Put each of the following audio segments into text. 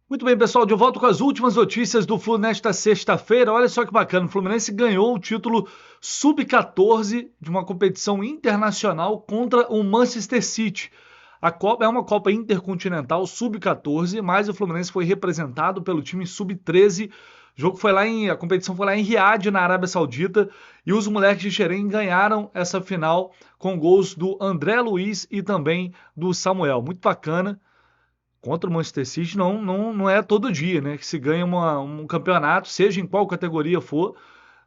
Muito bem, pessoal, de volta com as últimas notícias do Flu nesta sexta-feira. Olha só que bacana, o Fluminense ganhou o título Sub-14 de uma competição internacional contra o Manchester City. A Copa é uma Copa Intercontinental Sub-14, mas o Fluminense foi representado pelo time Sub-13. A competição foi lá em Riad, na Arábia Saudita, e os moleques de Xerém ganharam essa final com gols do André Luiz e também do Samuel. Muito bacana. Contra o Manchester City não é todo dia, né? Que se ganha um campeonato, seja em qual categoria for,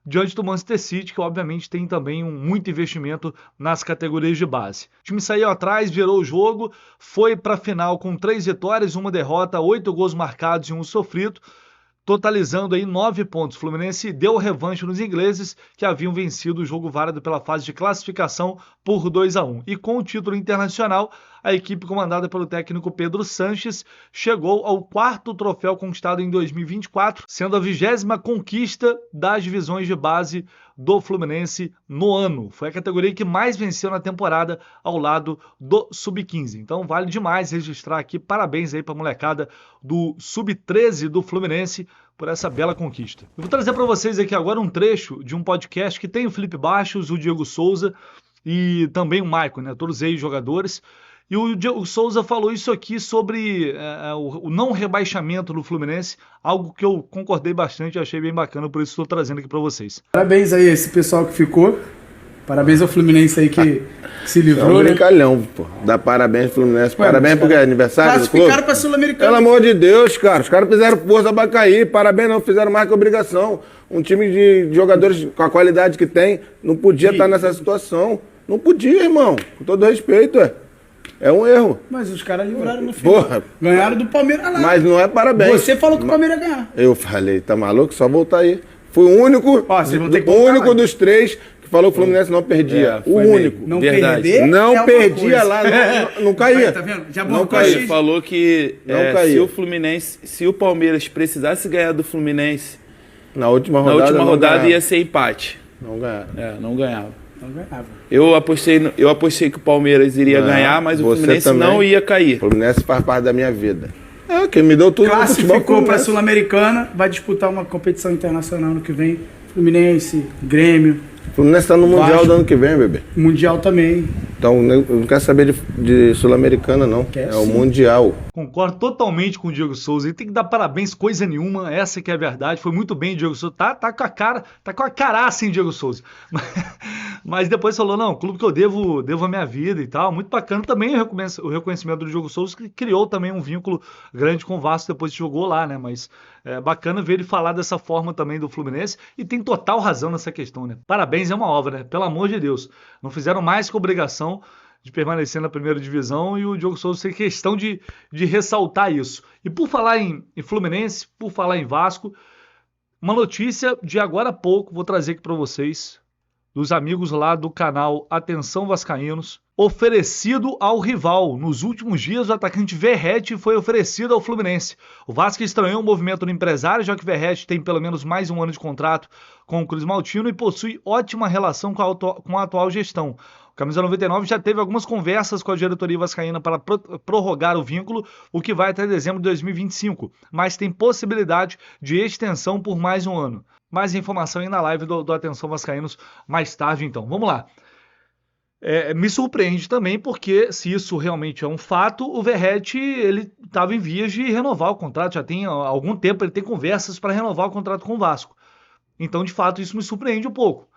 diante do Manchester City, que obviamente tem também muito investimento nas categorias de base. O time saiu atrás, virou o jogo, foi para a final com 3 vitórias, 1 derrota, 8 gols marcados e 1 sofrido, totalizando aí 9 pontos. O Fluminense deu revanche nos ingleses, que haviam vencido o jogo válido pela fase de classificação por 2-1. E com o título internacional, a equipe comandada pelo técnico Pedro Sanches chegou ao 4º troféu conquistado em 2024, sendo a 20ª conquista das divisões de base do Fluminense no ano. Foi a categoria que mais venceu na temporada ao lado do Sub-15. Então vale demais registrar aqui, parabéns aí para a molecada do Sub-13 do Fluminense por essa bela conquista. Eu vou trazer para vocês aqui agora um trecho de um podcast que tem o Felipe Bastos, o Diego Souza e também o Maicon, né? Todos ex-jogadores. E o Diego Souza falou isso aqui sobre o não rebaixamento do Fluminense, algo que eu concordei bastante e achei bem bacana, por isso estou trazendo aqui para vocês. Parabéns aí a esse pessoal que ficou. Parabéns ao Fluminense aí que se É livrou, um né? brincalhão, pô. Dá parabéns pro Fluminense. Parabéns porque é aniversário do clube. Classificaram pra Sul-Americana. Pelo amor de Deus, cara. Os caras fizeram força pra cair. Parabéns não, fizeram mais que obrigação. Um time de jogadores com a qualidade que tem não podia estar nessa situação. Não podia, irmão. Com todo respeito, é um erro. Mas os caras livraram no final. Porra. Ganharam do Palmeiras lá. Mas não é parabéns. Você falou que o Palmeiras ia ganhar. Eu falei, tá maluco? Só voltar aí. Fui o único, Ó, vocês vão ter que o voltar único lá. dos três que falou que o Fluminense não perdia. O foi único. meio. Não Verdade. perder Não é uma perdia coisa. lá, não caía. Tá vendo? Já Não marcou caía. Ele falou que Não caía. se o Fluminense, se o Palmeiras precisasse ganhar do Fluminense Na última na rodada, última não rodada ganhava. ia ser empate. Não ganhava. Não ganhava. Não ganhava. Eu apostei que o Palmeiras iria Não, ganhar, mas o você Fluminense também. não ia O cair. Fluminense faz parte da minha vida. Quem me deu tudo no futebol Classificou pra Fluminense. Sul-Americana, vai disputar uma competição internacional no que vem. Fluminense, Grêmio, O Fluminense tá no Mundial Vasco. do ano que vem, bebê. Mundial também. Então eu não quero saber de Sul-Americana, não. Quer É o sim. Mundial. Concordo totalmente com o Diego Souza. Ele tem que dar parabéns, coisa nenhuma. Essa que é a verdade. Foi muito bem, Diego Souza. Tá com a cara, tá com a caraça, hein, Diego Souza. Mas depois falou, não, clube que eu devo a minha vida e tal. Muito bacana também o reconhecimento do Diego Souza, que criou também um vínculo grande com o Vasco depois que jogou lá, né? Mas é bacana ver ele falar dessa forma também do Fluminense e tem total razão nessa questão, né? Parabéns, é uma obra, né? Pelo amor de Deus. Não fizeram mais que obrigação de permanecer na primeira divisão e o Diogo Souza tem questão de ressaltar isso. E por falar em Fluminense, por falar em Vasco, uma notícia de agora há pouco, vou trazer aqui para vocês, dos amigos lá do canal Atenção Vascaínos, oferecido ao rival. Nos últimos dias, o atacante Verratti foi oferecido ao Fluminense. O Vasco estranhou o movimento do empresário, já que Verratti tem pelo menos mais um ano de contrato com o Cruz Maltino e possui ótima relação com a atual gestão. O Camisa 99 já teve algumas conversas com a diretoria vascaína para prorrogar o vínculo, o que vai até dezembro de 2025, mas tem possibilidade de extensão por mais um ano. Mais informação aí na live do Atenção Vascaínos mais tarde, então. Vamos lá. Me surpreende também porque, se isso realmente é um fato, o Verratti ele estava em vias de renovar o contrato. Já tem algum tempo, ele tem conversas para renovar o contrato com o Vasco. Então, de fato, isso me surpreende um pouco.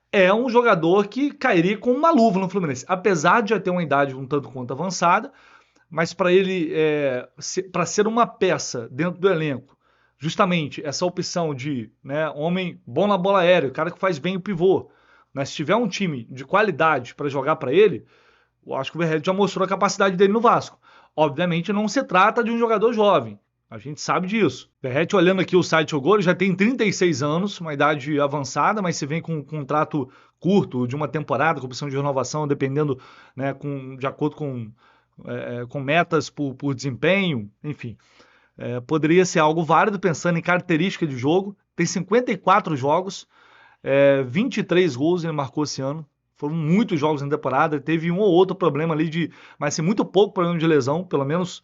É um jogador que cairia com uma luva no Fluminense. Apesar de já ter uma idade um tanto quanto avançada, mas para ele, para ser uma peça dentro do elenco, justamente essa opção de homem bom na bola aérea, cara que faz bem o pivô, né? Se tiver um time de qualidade para jogar para ele, eu acho que o Verratti já mostrou a capacidade dele no Vasco. Obviamente não se trata de um jogador jovem, a gente sabe disso. Verratti, olhando aqui o site O Gol, já tem 36 anos, uma idade avançada, mas se vem com um contrato curto de uma temporada, com opção de renovação, dependendo, né, de acordo com metas por desempenho, enfim. Poderia ser algo válido pensando em característica de jogo. Tem 54 jogos, 23 gols ele marcou esse ano. Foram muitos jogos na temporada. Teve um ou outro problema ali mas assim, muito pouco problema de lesão, pelo menos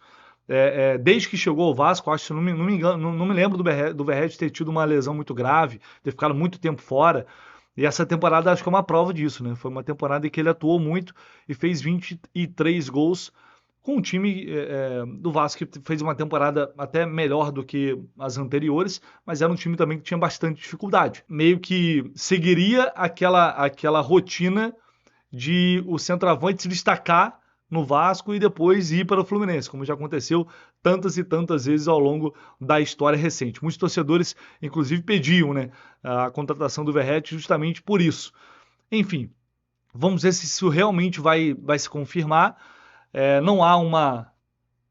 desde que chegou ao Vasco, acho que não me engano, não me lembro do Verratti ter tido uma lesão muito grave, ter ficado muito tempo fora. E essa temporada acho que é uma prova disso, né? Foi uma temporada em que ele atuou muito e fez 23 gols com um time do Vasco que fez uma temporada até melhor do que as anteriores, mas era um time também que tinha bastante dificuldade. Meio que seguiria aquela rotina de o centroavante se destacar no Vasco e depois ir para o Fluminense, como já aconteceu tantas e tantas vezes ao longo da história recente. Muitos torcedores, inclusive, pediam, né, a contratação do Verratti justamente por isso. Enfim, vamos ver se isso realmente vai se confirmar. Não há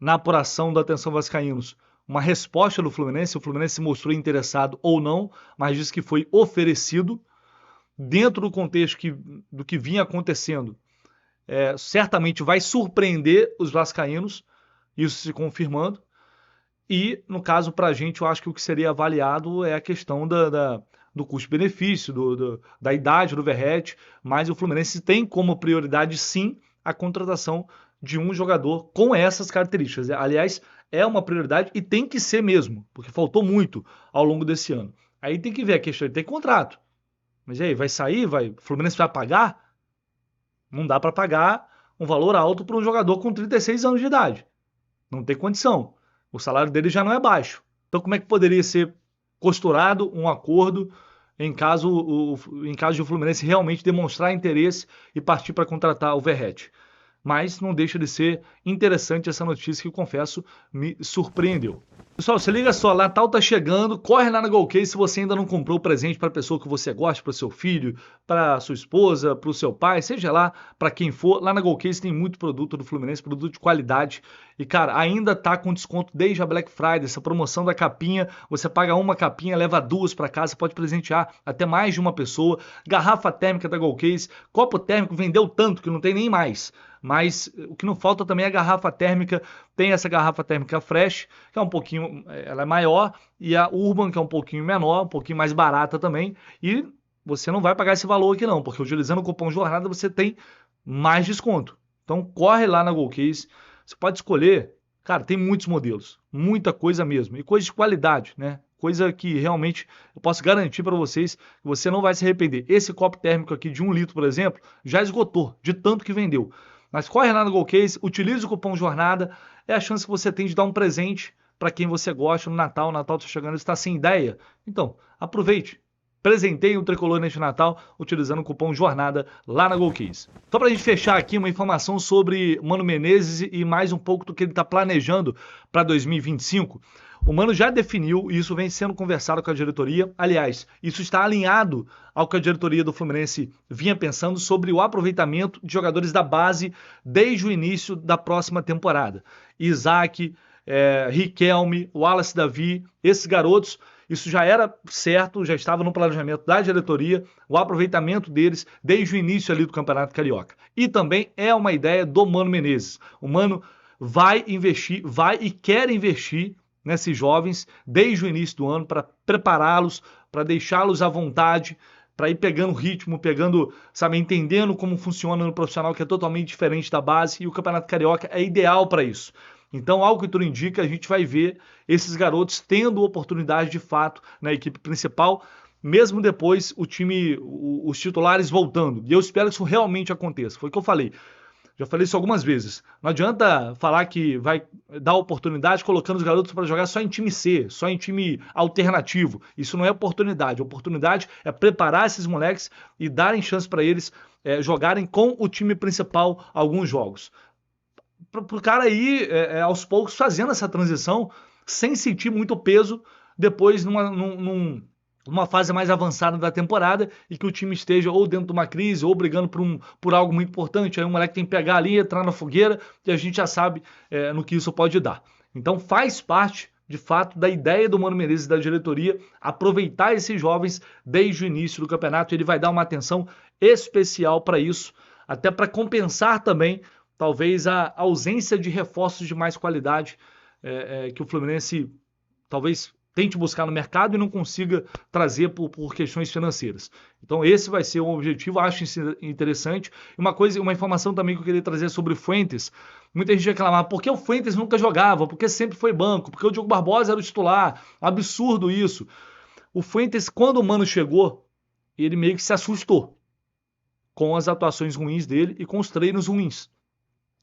na apuração da Atenção Vascaínos, uma resposta do Fluminense. O Fluminense se mostrou interessado ou não, mas disse que foi oferecido. Dentro do contexto do que vinha acontecendo, certamente vai surpreender os vascaínos, isso se confirmando. E, no caso, para a gente, eu acho que o que seria avaliado é a questão do custo-benefício, da idade do Verratti, mas o Fluminense tem como prioridade, sim, a contratação de um jogador com essas características. Aliás, é uma prioridade e tem que ser mesmo, porque faltou muito ao longo desse ano. Aí tem que ver a questão de ter contrato. Mas e aí, vai sair? O Fluminense vai pagar? Não dá para pagar um valor alto para um jogador com 36 anos de idade. Não tem condição. O salário dele já não é baixo. Então como é que poderia ser costurado um acordo em caso de o Fluminense realmente demonstrar interesse e partir para contratar o Verratti? Mas não deixa de ser interessante essa notícia que, confesso, me surpreendeu. Pessoal, se liga só, Natal tá chegando, corre lá na Golcase se você ainda não comprou o presente para a pessoa que você gosta, para o seu filho, para sua esposa, para o seu pai, seja lá para quem for. Lá na Golcase tem muito produto do Fluminense, produto de qualidade. E, cara, ainda tá com desconto desde a Black Friday, essa promoção da capinha. Você paga uma capinha, leva duas para casa, pode presentear até mais de uma pessoa. Garrafa térmica da Golcase, copo térmico vendeu tanto que não tem nem mais. Mas o que não falta também é a garrafa térmica. Tem essa garrafa térmica Fresh, que é um pouquinho, ela é maior, e a Urban, que é um pouquinho menor, um pouquinho mais barata também. E você não vai pagar esse valor aqui não, porque utilizando o cupom Jornada você tem mais desconto. Então corre lá na Golcase, você pode escolher, cara, tem muitos modelos, muita coisa mesmo, e coisa de qualidade, né? Coisa que realmente eu posso garantir para vocês que você não vai se arrepender. Esse copo térmico aqui de 1 litro, por exemplo, já esgotou, de tanto que vendeu. Mas corre lá no Golcase, utilize o cupom Jornada, é a chance que você tem de dar um presente para quem você gosta no Natal. O Natal está chegando, está sem ideia? Então, aproveite. Presenteie o Tricolor neste Natal utilizando o cupom Jornada lá na Golcase. Só para a gente fechar aqui uma informação sobre o Mano Menezes e mais um pouco do que ele está planejando para 2025. O Mano já definiu, e isso vem sendo conversado com a diretoria. Aliás, isso está alinhado ao que a diretoria do Fluminense vinha pensando sobre o aproveitamento de jogadores da base desde o início da próxima temporada. Isaac, Riquelme, Wallace Davi, esses garotos, isso já era certo, já estava no planejamento da diretoria, o aproveitamento deles desde o início ali do Campeonato Carioca. E também é uma ideia do Mano Menezes. O Mano vai investir, vai e quer investir nesses jovens desde o início do ano para prepará-los, para deixá-los à vontade, para ir pegando ritmo, entendendo como funciona no profissional, que é totalmente diferente da base, e o Campeonato Carioca é ideal para isso. Então, ao que tudo indica, a gente vai ver esses garotos tendo oportunidade de fato na equipe principal, mesmo depois os titulares voltando. E eu espero que isso realmente aconteça. Foi o que eu falei. Já falei isso algumas vezes. Não adianta falar que vai dar oportunidade colocando os garotos para jogar só em time C, só em time alternativo. Isso não é oportunidade. A oportunidade é preparar esses moleques e darem chance para eles jogarem com o time principal alguns jogos. Para o cara ir aos poucos fazendo essa transição sem sentir muito peso depois numa fase mais avançada da temporada e que o time esteja ou dentro de uma crise ou brigando por algo muito importante. Aí o moleque tem que pegar ali, entrar na fogueira e a gente já sabe no que isso pode dar. Então faz parte, de fato, da ideia do Mano Menezes e da diretoria aproveitar esses jovens desde o início do campeonato. Ele vai dar uma atenção especial para isso, até para compensar também talvez a ausência de reforços de mais qualidade que o Fluminense talvez tente buscar no mercado e não consiga trazer por questões financeiras. Então esse vai ser um objetivo, acho isso interessante. Uma informação também que eu queria trazer sobre o Fuentes. Muita gente reclamava, por que o Fuentes nunca jogava? Porque sempre foi banco? Porque o Diogo Barbosa era o titular? Absurdo isso. O Fuentes, quando o Mano chegou, ele meio que se assustou com as atuações ruins dele e com os treinos ruins.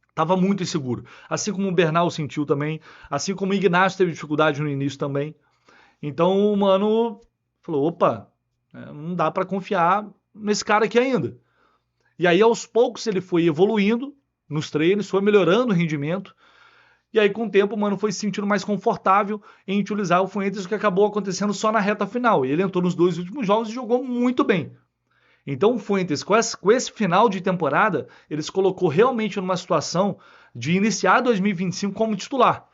Estava muito inseguro. Assim como o Bernal sentiu também, assim como o Ignacio teve dificuldade no início também. Então o Mano falou, opa, não dá para confiar nesse cara aqui ainda. E aí aos poucos ele foi evoluindo nos treinos, foi melhorando o rendimento. E aí com o tempo o Mano foi se sentindo mais confortável em utilizar o Fuentes, o que acabou acontecendo só na reta final. E ele entrou nos 2 últimos jogos e jogou muito bem. Então o Fuentes, com esse final de temporada, ele se colocou realmente numa situação de iniciar 2025 como titular.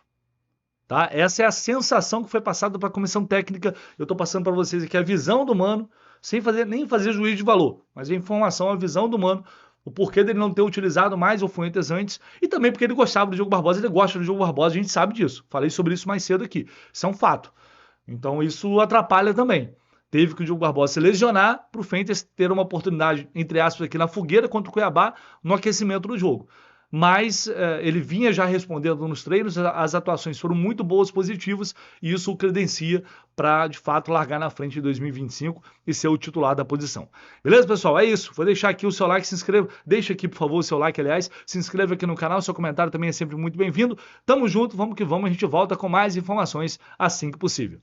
Tá? Essa é a sensação que foi passada para a comissão técnica. Eu estou passando para vocês aqui a visão do Mano, sem nem fazer juízo de valor, mas a informação, a visão do Mano, o porquê dele não ter utilizado mais o Fuentes antes, e também porque ele gostava do Diogo Barbosa, ele gosta do Diogo Barbosa, a gente sabe disso. Falei sobre isso mais cedo aqui. Isso é um fato. Então isso atrapalha também. Teve que o Diogo Barbosa se lesionar para o Fuentes ter uma oportunidade, entre aspas, aqui na fogueira contra o Cuiabá, no aquecimento do jogo. Mas ele vinha já respondendo nos treinos, as atuações foram muito boas, positivas, e isso o credencia para, de fato, largar na frente em 2025 e ser o titular da posição. Beleza, pessoal? É isso. Vou deixar aqui o seu like, se inscreva. Deixa aqui, por favor, o seu like, aliás. Se inscreva aqui no canal, seu comentário também é sempre muito bem-vindo. Tamo junto, vamos que vamos. A gente volta com mais informações assim que possível.